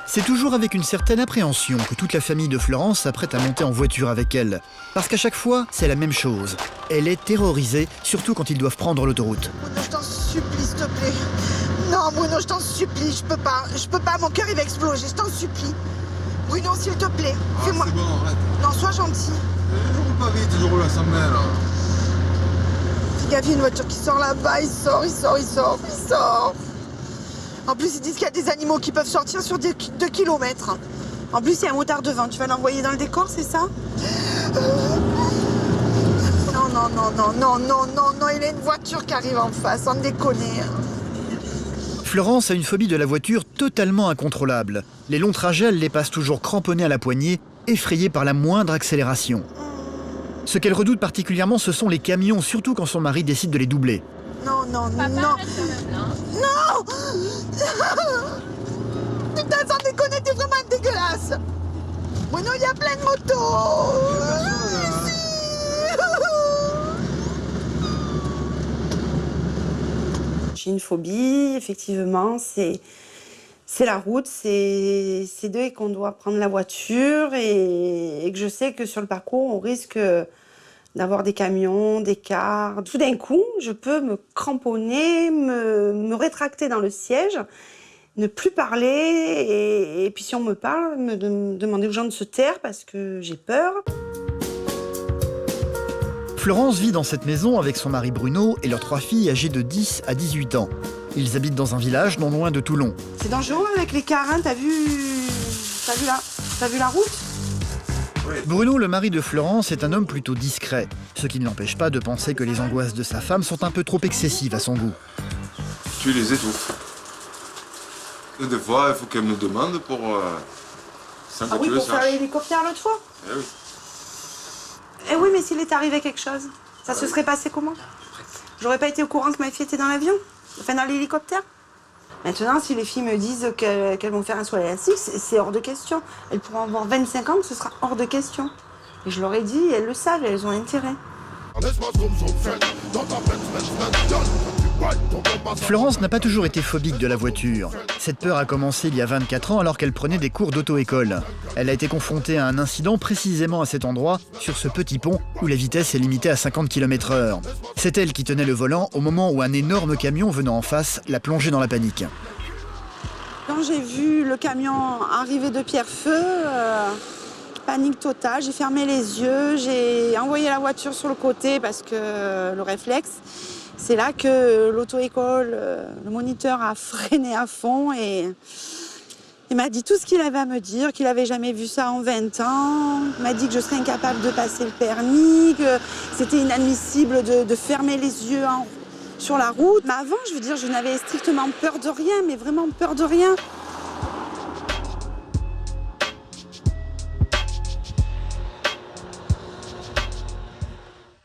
C'est toujours avec une certaine appréhension que toute la famille de Florence s'apprête à monter en voiture avec elle. Parce qu'à chaque fois, c'est la même chose. Elle est terrorisée, surtout quand ils doivent prendre l'autoroute. Bruno, je t'en supplie, s'il te plaît. Non, Bruno, je t'en supplie, je peux pas, mon cœur il va exploser, je t'en supplie. Bruno, s'il te plaît, fais-moi... C'est bon, arrête. Non, sois gentil. Je roule pas vite, je roule à 100 mètres. Fais gaffe, il y a une voiture qui sort là-bas, il sort. En plus, ils disent qu'il y a des animaux qui peuvent sortir sur 2 kilomètres. En plus, il y a un motard devant, tu vas l'envoyer dans le décor, c'est ça? Non, il y a une voiture qui arrive en face, sans déconner. Florence a une phobie de la voiture totalement incontrôlable. Les longs trajets, elle les passe toujours cramponnée à la poignée, effrayée par la moindre accélération. Ce qu'elle redoute particulièrement, ce sont les camions, surtout quand son mari décide de les doubler. Non. Putain, sans déconner, t'es vraiment dégueulasse. Bruno, il y a plein de motos. J'ai une phobie, effectivement, c'est la route, c'est d'eux et qu'on doit prendre la voiture et que je sais que sur le parcours, on risque d'avoir des camions, des cars. Tout d'un coup, je peux me cramponner, me rétracter dans le siège, ne plus parler et puis si on me parle, me demander aux gens de se taire parce que j'ai peur. Florence vit dans cette maison avec son mari Bruno et leurs 3 filles âgées de 10 à 18 ans. Ils habitent dans un village non loin de Toulon. C'est dangereux avec les cars, hein, t'as vu la route? Bruno, le mari de Florence, est un homme plutôt discret, ce qui ne l'empêche pas de penser que les angoisses de sa femme sont un peu trop excessives à son goût. Tu les étouffes. Et des fois, il faut qu'elle me demande pour... sans Ah que oui, tu le pour faire saches. l'hélicoptère l'autre fois? Eh oui. Eh oui, mais s'il était arrivé quelque chose, ça se serait passé comment? J'aurais pas été au courant que ma fille était dans l'avion? Enfin, dans l'hélicoptère? Maintenant, si les filles me disent qu'elles vont faire un soin élastique, c'est hors de question. Elles pourront avoir 25 ans, ce sera hors de question. Et je leur ai dit, elles le savent, elles ont intérêt. Florence n'a pas toujours été phobique de la voiture. Cette peur a commencé il y a 24 ans alors qu'elle prenait des cours d'auto-école. Elle a été confrontée à un incident précisément à cet endroit, sur ce petit pont où la vitesse est limitée à 50 km/h. C'est elle qui tenait le volant au moment où un énorme camion venant en face l'a plongée dans la panique. Quand j'ai vu le camion arriver de Pierrefeu, panique totale, j'ai fermé les yeux, j'ai envoyé la voiture sur le côté parce que le réflexe. C'est là que l'auto-école, le moniteur a freiné à fond et il m'a dit tout ce qu'il avait à me dire, qu'il n'avait jamais vu ça en 20 ans. Il m'a dit que je serais incapable de passer le permis, que c'était inadmissible de fermer les yeux sur la route. Mais avant, je veux dire, je n'avais strictement peur de rien, mais vraiment peur de rien.